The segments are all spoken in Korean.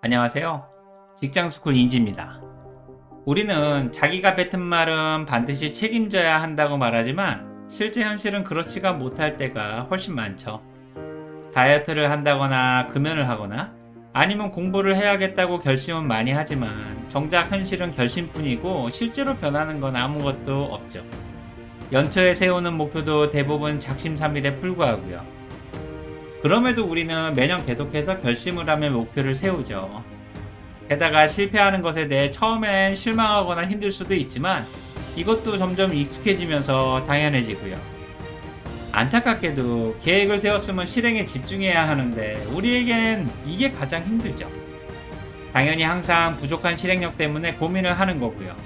안녕하세요. 직장스쿨 인지입니다. 우리는 자기가 뱉은 말은 반드시 책임져야 한다고 말하지만 실제 현실은 그렇지가 못할 때가 훨씬 많죠. 다이어트를 한다거나 금연을 하거나 아니면 공부를 해야겠다고 결심은 많이 하지만 정작 현실은 결심뿐이고 실제로 변하는 건 아무것도 없죠. 연초에 세우는 목표도 대부분 작심삼일에 불과하고요. 그럼에도 우리는 매년 계속해서 결심을 하며 목표를 세우죠. 게다가 실패하는 것에 대해 처음엔 실망하거나 힘들 수도 있지만 이것도 점점 익숙해지면서 당연해지고요. 안타깝게도 계획을 세웠으면 실행에 집중해야 하는데 우리에겐 이게 가장 힘들죠. 당연히 항상 부족한 실행력 때문에 고민을 하는 거고요.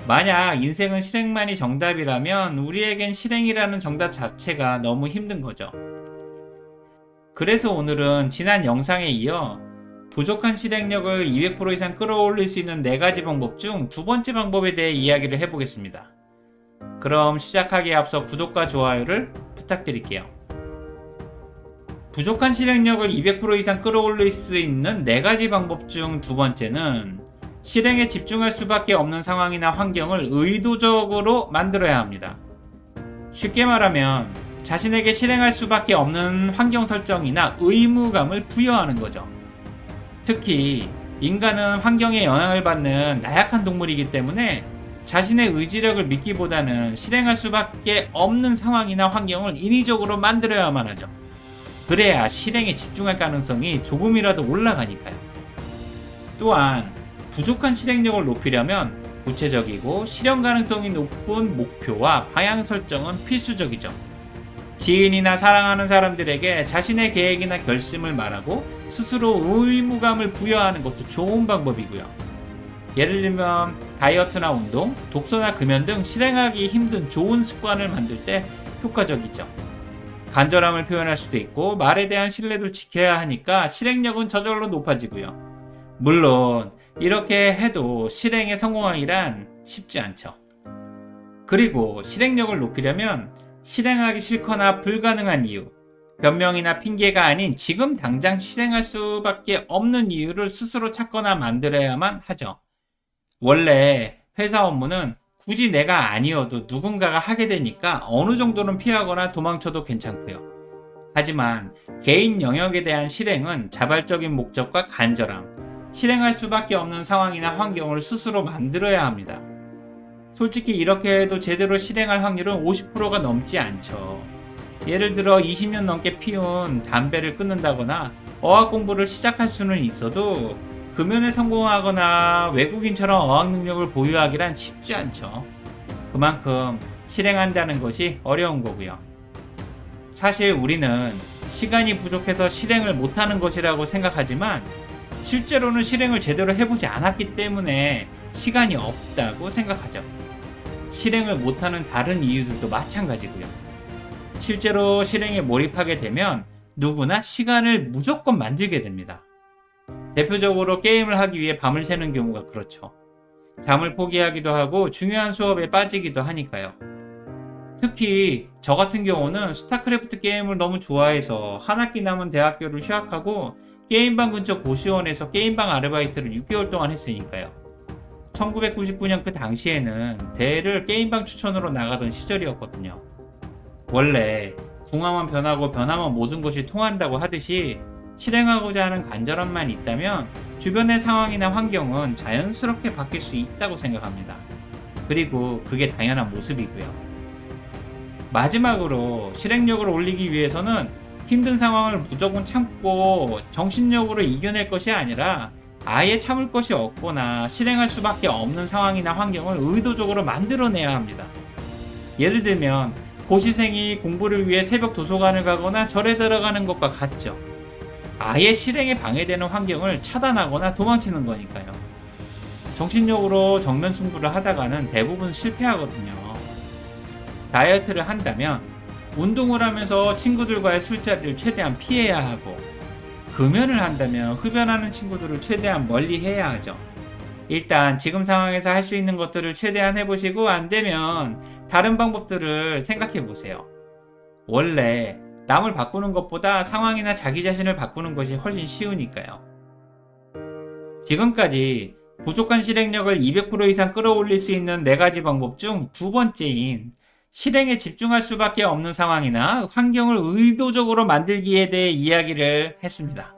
만약 인생은 실행만이 정답이라면 우리에겐 실행이라는 정답 자체가 너무 힘든 거죠. 그래서 오늘은 지난 영상에 이어 부족한 실행력을 200% 이상 끌어올릴 수 있는 4가지 방법 중 두 번째 방법에 대해 이야기를 해보겠습니다. 그럼 시작하기에 앞서 구독과 좋아요를 부탁드릴게요. 부족한 실행력을 200% 이상 끌어올릴 수 있는 4가지 방법 중 두 번째는 실행에 집중할 수밖에 없는 상황이나 환경을 의도적으로 만들어야 합니다. 쉽게 말하면 자신에게 실행할 수밖에 없는 환경 설정이나 의무감을 부여하는 거죠. 특히 인간은 환경에 영향을 받는 나약한 동물이기 때문에 자신의 의지력을 믿기보다는 실행할 수밖에 없는 상황이나 환경을 인위적으로 만들어야만 하죠. 그래야 실행에 집중할 가능성이 조금이라도 올라가니까요. 또한 부족한 실행력을 높이려면 구체적이고 실현 가능성이 높은 목표와 방향 설정은 필수적이죠. 지인이나 사랑하는 사람들에게 자신의 계획이나 결심을 말하고 스스로 의무감을 부여하는 것도 좋은 방법이고요. 예를 들면 다이어트나 운동, 독서나 금연 등 실행하기 힘든 좋은 습관을 만들 때 효과적이죠. 간절함을 표현할 수도 있고 말에 대한 신뢰도 지켜야 하니까 실행력은 저절로 높아지고요. 물론 이렇게 해도 실행에 성공하기란 쉽지 않죠. 그리고 실행력을 높이려면 실행하기 싫거나 불가능한 이유, 변명이나 핑계가 아닌 지금 당장 실행할 수밖에 없는 이유를 스스로 찾거나 만들어야만 하죠. 원래 회사 업무는 굳이 내가 아니어도 누군가가 하게 되니까 어느 정도는 피하거나 도망쳐도 괜찮고요. 하지만 개인 영역에 대한 실행은 자발적인 목적과 간절함, 실행할 수밖에 없는 상황이나 환경을 스스로 만들어야 합니다. 솔직히 이렇게 해도 제대로 실행할 확률은 50%가 넘지 않죠. 예를 들어 20년 넘게 피운 담배를 끊는다거나 어학 공부를 시작할 수는 있어도 금연에 성공하거나 외국인처럼 어학 능력을 보유하기란 쉽지 않죠. 그만큼 실행한다는 것이 어려운 거고요. 사실 우리는 시간이 부족해서 실행을 못하는 것이라고 생각하지만 실제로는 실행을 제대로 해보지 않았기 때문에 시간이 없다고 생각하죠. 실행을 못하는 다른 이유들도 마찬가지고요. 실제로 실행에 몰입하게 되면 누구나 시간을 무조건 만들게 됩니다. 대표적으로 게임을 하기 위해 밤을 새는 경우가 그렇죠. 잠을 포기하기도 하고 중요한 수업에 빠지기도 하니까요. 특히 저 같은 경우는 스타크래프트 게임을 너무 좋아해서 한 학기 남은 대학교를 휴학하고 게임방 근처 고시원에서 게임방 아르바이트를 6개월 동안 했으니까요. 1999년 그 당시에는 대를 게임방 추천으로 나가던 시절이었거든요. 원래 궁합만 변하고 변하면 모든 것이 통한다고 하듯이 실행하고자 하는 간절함만 있다면 주변의 상황이나 환경은 자연스럽게 바뀔 수 있다고 생각합니다. 그리고 그게 당연한 모습이고요. 마지막으로 실행력을 올리기 위해서는 힘든 상황을 무조건 참고 정신력으로 이겨낼 것이 아니라 아예 참을 것이 없거나 실행할 수밖에 없는 상황이나 환경을 의도적으로 만들어내야 합니다. 예를 들면 고시생이 공부를 위해 새벽 도서관을 가거나 절에 들어가는 것과 같죠. 아예 실행에 방해되는 환경을 차단하거나 도망치는 거니까요. 정신력으로 정면 승부를 하다가는 대부분 실패하거든요. 다이어트를 한다면 운동을 하면서 친구들과의 술자리를 최대한 피해야 하고, 금연을 한다면 흡연하는 친구들을 최대한 멀리 해야 하죠. 일단 지금 상황에서 할 수 있는 것들을 최대한 해보시고 안 되면 다른 방법들을 생각해 보세요. 원래 남을 바꾸는 것보다 상황이나 자기 자신을 바꾸는 것이 훨씬 쉬우니까요. 지금까지 부족한 실행력을 200% 이상 끌어올릴 수 있는 4가지 방법 중 두 번째인 실행에 집중할 수밖에 없는 상황이나 환경을 의도적으로 만들기에 대해 이야기를 했습니다.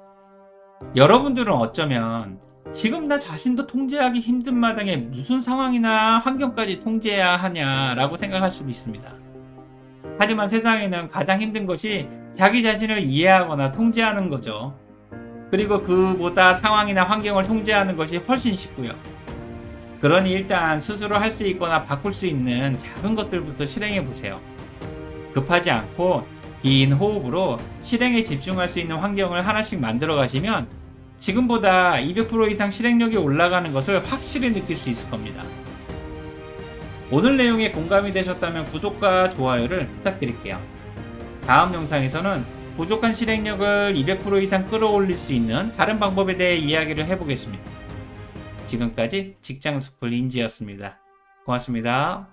여러분들은 어쩌면 지금 나 자신도 통제하기 힘든 마당에 무슨 상황이나 환경까지 통제해야 하냐라고 생각할 수도 있습니다. 하지만 세상에는 가장 힘든 것이 자기 자신을 이해하거나 통제하는 거죠. 그리고 그보다 상황이나 환경을 통제하는 것이 훨씬 쉽고요. 그러니 일단 스스로 할 수 있거나 바꿀 수 있는 작은 것들부터 실행해 보세요. 급하지 않고 긴 호흡으로 실행에 집중할 수 있는 환경을 하나씩 만들어 가시면 지금보다 200% 이상 실행력이 올라가는 것을 확실히 느낄 수 있을 겁니다. 오늘 내용에 공감이 되셨다면 구독과 좋아요를 부탁드릴게요. 다음 영상에서는 부족한 실행력을 200% 이상 끌어올릴 수 있는 다른 방법에 대해 이야기를 해보겠습니다. 지금까지 직장스쿨 인지였습니다. 고맙습니다.